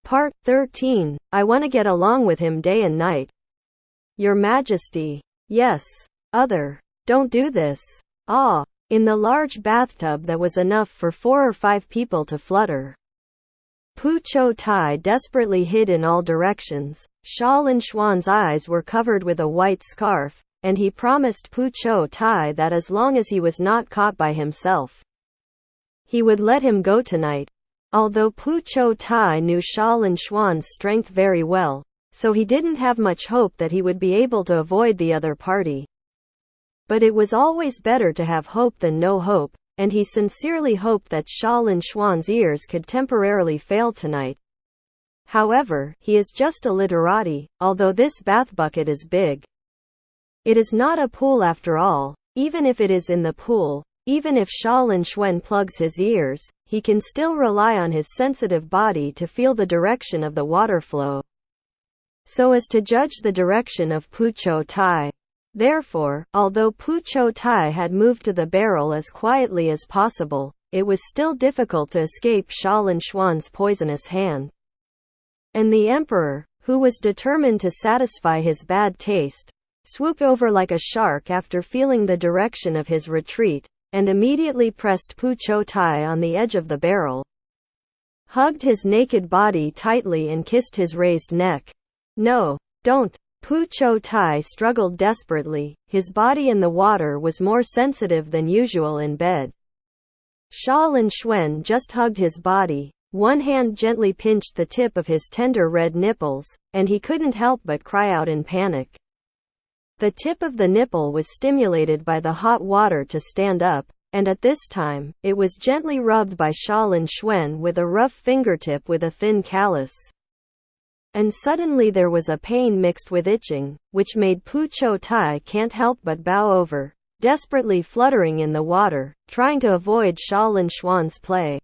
Part 13. I want to get along with him day and night. Your Majesty. Yes. Other. Don't do this. Ah. In the large bathtub that was enough for 4 or 5 people to flutter. Pu Qiutai desperately hid in all directions. Xia Linxuan's eyes were covered with a white scarf, and he promised Pu Qiutai that as long as he was not caught by himself, he would let him go tonight. Although Pu Qiutai knew Xia Linxuan's strength very well, so he didn't have much hope that he would be able to avoid the other party. But it was always better to have hope than no hope, and he sincerely hoped that Xia Linxuan's ears could temporarily fail tonight. However, he is just a literati, although this bath bucket is big. It is not a pool after all. Even if it is in the pool, even if Xia Linxuan plugs his ears, he can still rely on his sensitive body to feel the direction of the water flow, so as to judge the direction of Pu Qiutai. Therefore, although Pu Qiutai had moved to the barrel as quietly as possible, it was still difficult to escape Xia Linxuan's poisonous hand. And the emperor, who was determined to satisfy his bad taste, swooped over like a shark after feeling the direction of his retreat, and immediately pressed Pu Qiutai on the edge of the barrel, hugged his naked body tightly and kissed his raised neck. No, don't. Pu Qiutai struggled desperately. His body in the water was more sensitive than usual in bed. Xia Linxuan just hugged his body. One hand gently pinched the tip of his tender red nipples, and he couldn't help but cry out in panic. The tip of the nipple was stimulated by the hot water to stand up, and at this time, it was gently rubbed by Xia Linxuan with a rough fingertip with a thin callus. And suddenly there was a pain mixed with itching, which made Pu Qiutai can't help but bow over, desperately fluttering in the water, trying to avoid Xia Linxuan's play.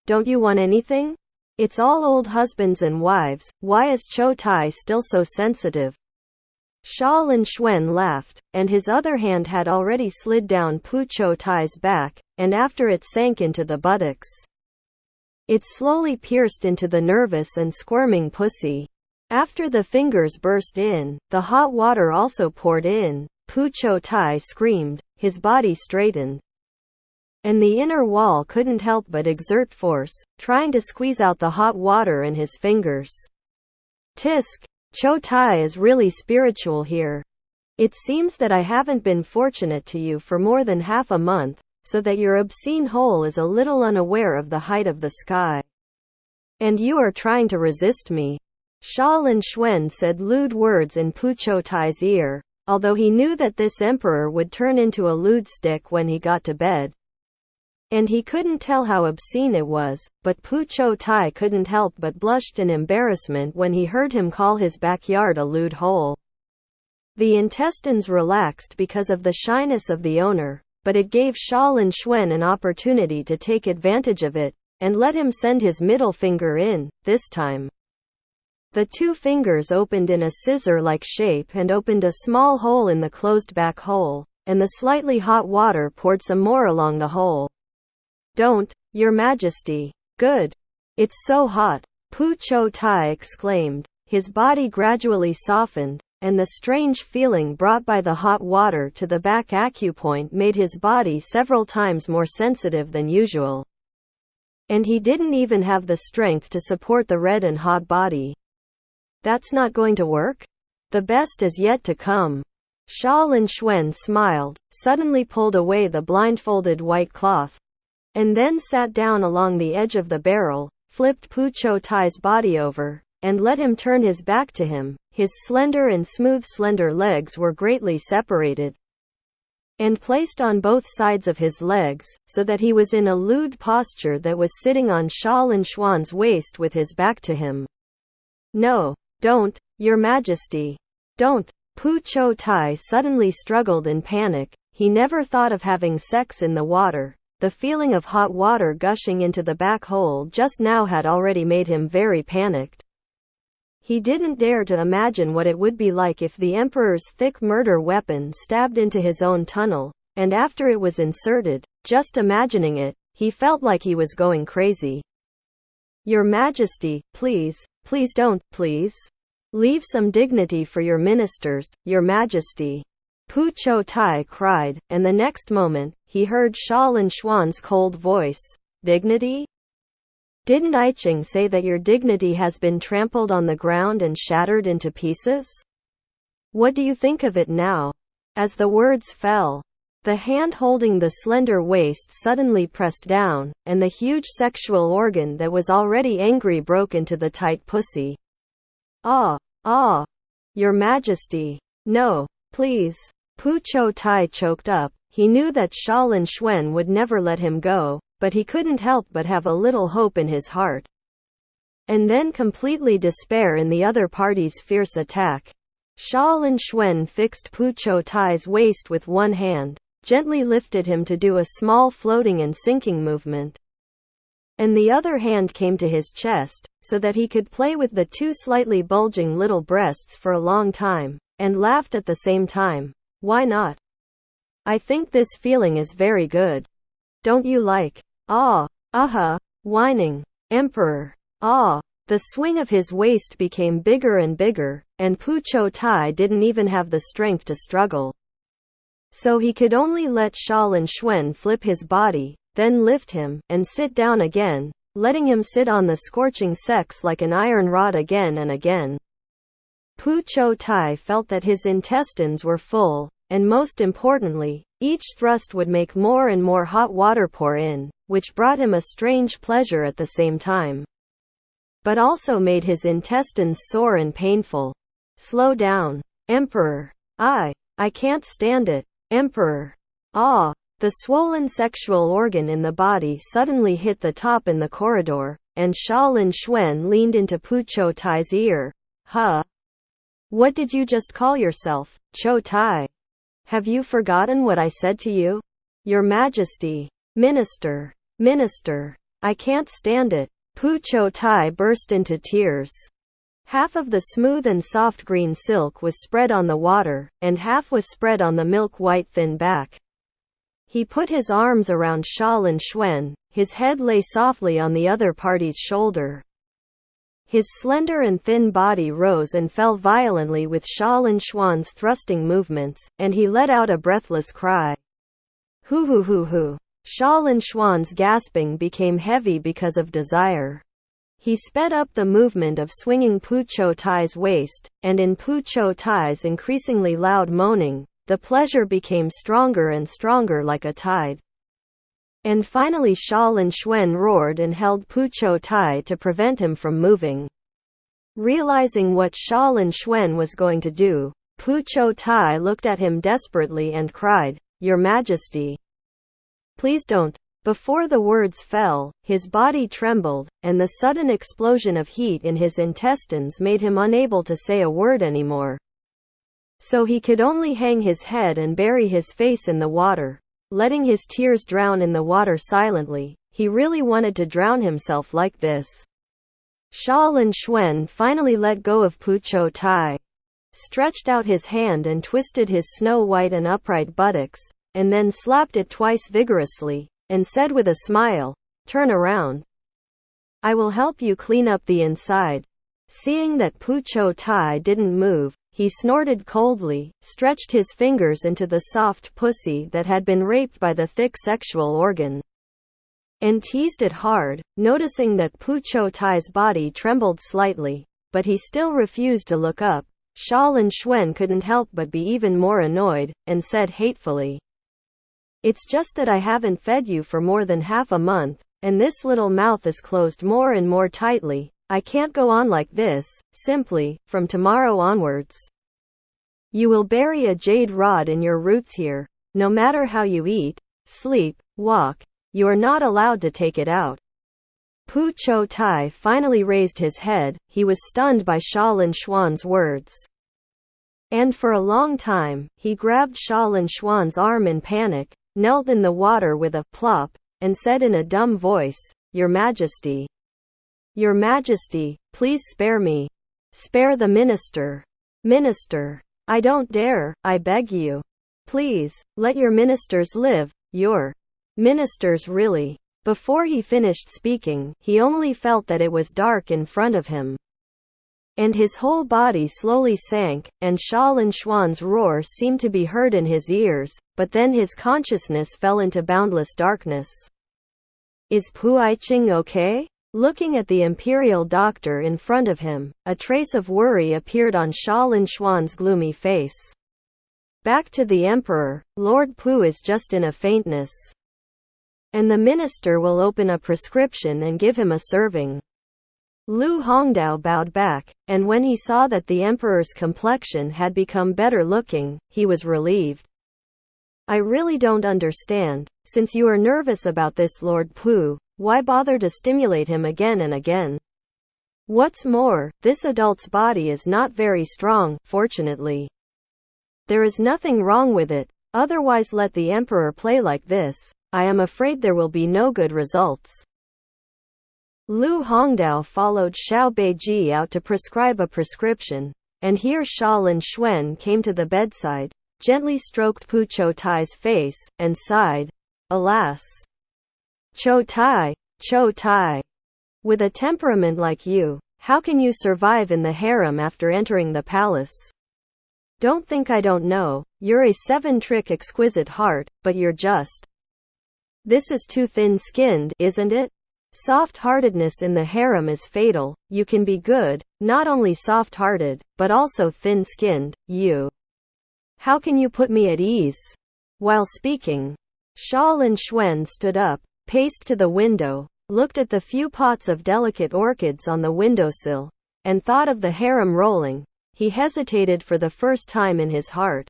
Don't you want anything? It's all old husbands and wives. Why is Qiutai still so sensitive? Xia Linxuan laughed, and his other hand had already slid down Pu Qiutai's back, and after it sank into the buttocks, it slowly pierced into the nervous and squirming pussy. After the fingers burst in, the hot water also poured in. Pu Qiutai screamed, his body straightened, and the inner wall couldn't help but exert force, trying to squeeze out the hot water in his fingers. Tisk! Qiutai is really spiritual here. It seems that I haven't been fortunate to you for more than half a month, so that your obscene hole is a little unaware of the height of the sky. And you are trying to resist me. Xia Linxuan said lewd words in Pu Qiutai's ear, although he knew that this emperor would turn into a lewd stick when he got to bed. And he couldn't tell how obscene it was, but Pu Qiutai couldn't help but blushed in embarrassment when he heard him call his backyard a lewd hole. The intestines relaxed because of the shyness of the owner, but it gave Xia Linxuan an opportunity to take advantage of it, and let him send his middle finger in, this time. The 2 fingers opened in a scissor-like shape and opened a small hole in the closed back hole, and the slightly hot water poured some more along the hole. Don't, Your Majesty. Good. It's so hot, Pu Qiutai exclaimed. His body gradually softened, and the strange feeling brought by the hot water to the back acupoint made his body several times more sensitive than usual. And he didn't even have the strength to support the red and hot body. That's not going to work? The best is yet to come. Xia Linxuan smiled, suddenly pulled away the blindfolded white cloth, and then sat down along the edge of the barrel, flipped Pu Qiutai's body over, and let him turn his back to him. His slender and smooth slender legs were greatly separated, and placed on both sides of his legs, so that he was in a lewd posture that was sitting on Xia Linxuan's waist with his back to him. No, don't, Your Majesty. Don't. Pu Qiutai suddenly struggled in panic. He never thought of having sex in the water. The feeling of hot water gushing into the back hole just now had already made him very panicked. He didn't dare to imagine what it would be like if the emperor's thick murder weapon stabbed into his own tunnel, and after it was inserted, just imagining it, he felt like he was going crazy. Your Majesty, please, please don't, please. Leave some dignity for your ministers, Your Majesty. Pu Qiutai cried, and the next moment, he heard Xia Linxuan's cold voice. Dignity? Didn't I Ching say that your dignity has been trampled on the ground and shattered into pieces? What do you think of it now? As the words fell, the hand holding the slender waist suddenly pressed down, and the huge sexual organ that was already angry broke into the tight pussy. Ah, ah, Your Majesty. No, please. Pu Qiutai choked up. He knew that Xia Linxuan would never let him go, but he couldn't help but have a little hope in his heart. And then completely despair in the other party's fierce attack. Xia Linxuan fixed Pu Qiutai's waist with one hand, gently lifted him to do a small floating and sinking movement. And the other hand came to his chest, so that he could play with the two slightly bulging little breasts for a long time, and laughed at the same time. Why not? I think this feeling is very good. Don't you like? Ah, whining. Emperor. Ah. The swing of his waist became bigger and bigger, and Pu Qiutai didn't even have the strength to struggle. So he could only let Xia Linxuan flip his body, then lift him, and sit down again, letting him sit on the scorching sex like an iron rod again and again. Pu Qiutai felt that his intestines were full, and most importantly, each thrust would make more and more hot water pour in, which brought him a strange pleasure at the same time. But also made his intestines sore and painful. Slow down. Emperor. I can't stand it. Emperor. Ah. The swollen sexual organ in the body suddenly hit the top in the corridor, and Xia Linxuan leaned into Pu Qiutai's ear. Huh? What did you just call yourself, Qiutai? Have you forgotten what I said to you? Your Majesty. Minister. I can't stand it. Pu Qiutai burst into tears. Half of the smooth and soft green silk was spread on the water, and half was spread on the milk-white thin back. He put his arms around Xia Linxuan, his head lay softly on the other party's shoulder. His slender and thin body rose and fell violently with Xia Linxuan's thrusting movements, and he let out a breathless cry. Hoo hoo hoo hoo. Xia Linxuan's gasping became heavy because of desire. He sped up the movement of swinging Pu Qiutai's waist, and in Pu Qiutai's increasingly loud moaning, the pleasure became stronger and stronger like a tide. And finally Xia Linxuan roared and held Pu Qiutai to prevent him from moving. Realizing what Xia Linxuan was going to do, Pu Qiutai looked at him desperately and cried, Your Majesty. Please don't. Before the words fell, his body trembled, and the sudden explosion of heat in his intestines made him unable to say a word anymore. So he could only hang his head and bury his face in the water, letting his tears drown in the water silently. He really wanted to drown himself like this. Xia Linxuan finally let go of Pu Qiutai, stretched out his hand and twisted his snow-white and upright buttocks, and then slapped it twice vigorously, and said with a smile, Turn around. I will help you clean up the inside. Seeing that Pu Qiutai didn't move, he snorted coldly, stretched his fingers into the soft pussy that had been raped by the thick sexual organ, and teased it hard, noticing that Pu Qiutai's body trembled slightly, but he still refused to look up. Xia Linxuan couldn't help but be even more annoyed, and said hatefully, It's just that I haven't fed you for more than half a month, and this little mouth is closed more and more tightly. I can't go on like this, simply, from tomorrow onwards. You will bury a jade rod in your roots here. No matter how you eat, sleep, walk, you are not allowed to take it out. Pu Qiutai finally raised his head. He was stunned by Xia Linxuan's words. And for a long time, he grabbed Xia Linxuan's arm in panic, knelt in the water with a plop, and said in a dumb voice, Your Majesty. Your Majesty, please spare me. Spare the minister. Minister. I don't dare, I beg you. Please, let your ministers live. Your ministers really. Before he finished speaking, he only felt that it was dark in front of him. And his whole body slowly sank, and Xia Linxuan's roar seemed to be heard in his ears, but then his consciousness fell into boundless darkness. Is Pu Qiutai okay? Looking at the imperial doctor in front of him, a trace of worry appeared on Xia Linxuan's gloomy face. Back to the emperor, Lord Pu is just in a faintness. And the minister will open a prescription and give him a serving. Lu Hongdao bowed back, and when he saw that the emperor's complexion had become better looking, he was relieved. I really don't understand. Since you are nervous about this, Lord Pu, why bother to stimulate him again and again? What's more, this adult's body is not very strong, fortunately. There is nothing wrong with it, otherwise let the emperor play like this. I am afraid there will be no good results. Lu Hongdao followed Xiao Beiji out to prescribe a prescription, and here Xia Linxuan came to the bedside, gently stroked Pu Qiutai's face, and sighed, alas. Qiutai. With a temperament like you, how can you survive in the harem after entering the palace? Don't think I don't know, you're a seven-trick exquisite heart, but you're just. This is too thin-skinned, isn't it? Soft-heartedness in the harem is fatal. You can be good, not only soft-hearted, but also thin-skinned. How can you put me at ease? While speaking, Xia Linxuan stood up, paced to the window, looked at the few pots of delicate orchids on the windowsill, and thought of the harem rolling. He hesitated for the first time in his heart,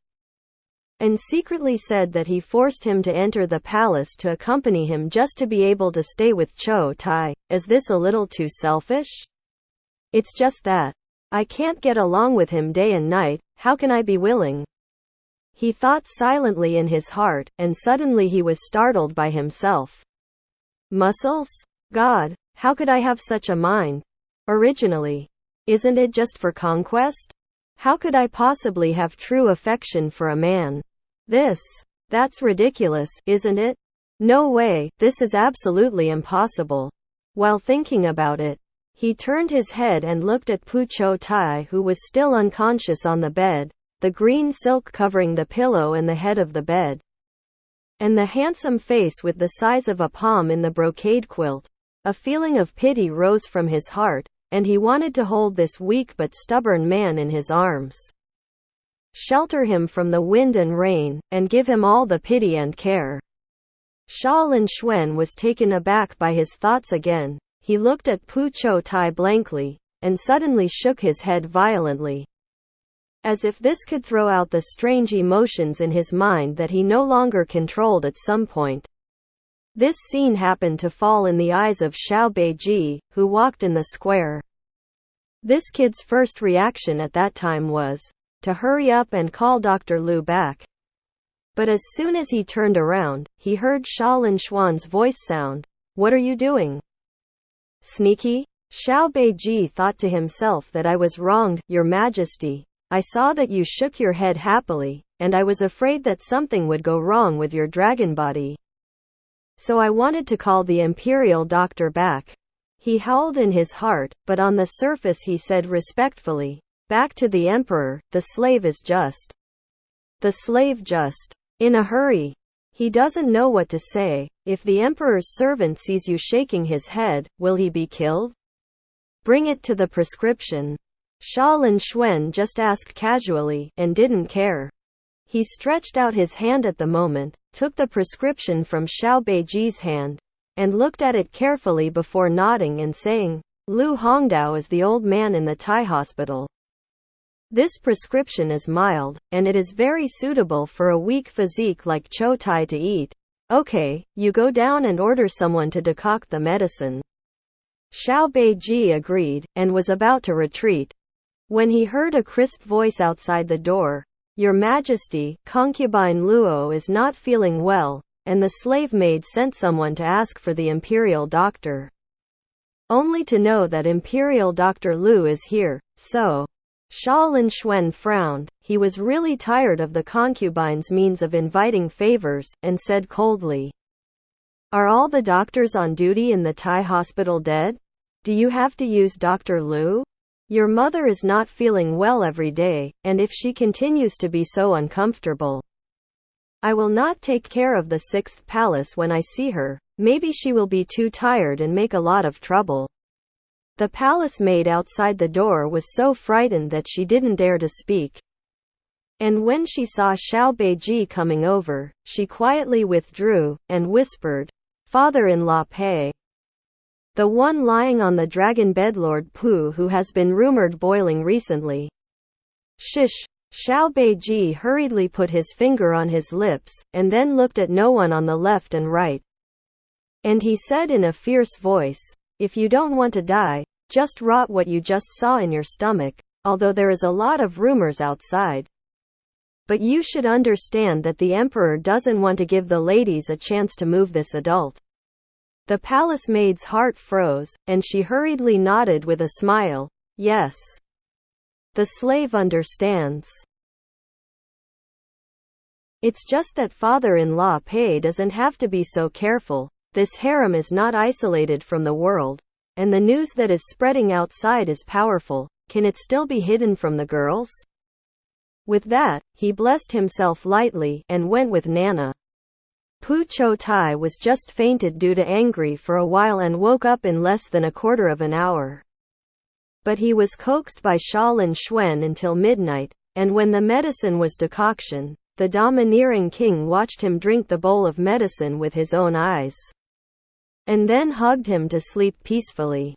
and secretly said that he forced him to enter the palace to accompany him just to be able to stay with Qiutai. Is this a little too selfish? It's just that I can't get along with him day and night. How can I be willing? He thought silently in his heart, and suddenly he was startled by himself. Muscles? God, how could I have such a mind? Originally, isn't it just for conquest? How could I possibly have true affection for a man? That's ridiculous, isn't it? No way, this is absolutely impossible. While thinking about it, he turned his head and looked at Pu Qiutai, who was still unconscious on the bed, the green silk covering the pillow and the head of the bed, and the handsome face with the size of a palm in the brocade quilt. A feeling of pity rose from his heart, and he wanted to hold this weak but stubborn man in his arms, shelter him from the wind and rain, and give him all the pity and care. Xia Linxuan was taken aback by his thoughts again. He looked at Pu Qiutai blankly, and suddenly shook his head violently, as if this could throw out the strange emotions in his mind that he no longer controlled at some point. This scene happened to fall in the eyes of Xiao Beiji, who walked in the square. This kid's first reaction at that time was to hurry up and call Dr. Lu back. But as soon as he turned around, he heard Xia Linxuan's voice sound. What are you doing? Sneaky? Xiao Beiji thought to himself that I was wronged, Your Majesty. I saw that you shook your head happily, and I was afraid that something would go wrong with your dragon body. So I wanted to call the imperial doctor back. He howled in his heart, but on the surface he said respectfully, back to the emperor, the slave just in a hurry. He doesn't know what to say. If the emperor's servant sees you shaking his head, will he be killed? Bring it to the prescription. Xia Linxuan just asked casually, and didn't care. He stretched out his hand at the moment, took the prescription from Xiao Beiji's hand, and looked at it carefully before nodding and saying, Lu Hongdao is the old man in the Thai hospital. This prescription is mild, and it is very suitable for a weak physique like Qiutai to eat. Okay, you go down and order someone to decoct the medicine. Xiao Beiji agreed, and was about to retreat, when he heard a crisp voice outside the door. Your Majesty, concubine Luo is not feeling well, and the slave maid sent someone to ask for the imperial doctor. Only to know that Imperial Dr. Lu is here, so. Xia Linxuan frowned. He was really tired of the concubine's means of inviting favors, and said coldly, Are all the doctors on duty in the Thai hospital dead? Do you have to use Dr. Liu? Your mother is not feeling well every day, and if she continues to be so uncomfortable, I will not take care of the 6th palace when I see her. Maybe she will be too tired and make a lot of trouble. The palace maid outside the door was so frightened that she didn't dare to speak. And when she saw Xiao Beiji coming over, she quietly withdrew, and whispered, "Father-in-law Pei. The one lying on the dragon bed, Lord Pu, who has been rumored boiling recently." Shish. Xiao Beiji hurriedly put his finger on his lips, and then looked at no one on the left and right. And he said in a fierce voice, "If you don't want to die, just rot what you just saw in your stomach, although there is a lot of rumors outside. But you should understand that the emperor doesn't want to give the ladies a chance to move this adult." The palace maid's heart froze, and she hurriedly nodded with a smile. "Yes. The slave understands. It's just that father-in-law Pei doesn't have to be so careful. This harem is not isolated from the world, and the news that is spreading outside is powerful. Can it still be hidden from the girls?" With that, he blessed himself lightly, and went with Nana. Pu Qiutai was just fainted due to angry for a while and woke up in less than a quarter of an hour. But he was coaxed by Xia Linxuan until midnight, and when the medicine was decoction, the domineering king watched him drink the bowl of medicine with his own eyes, and then hugged him to sleep peacefully.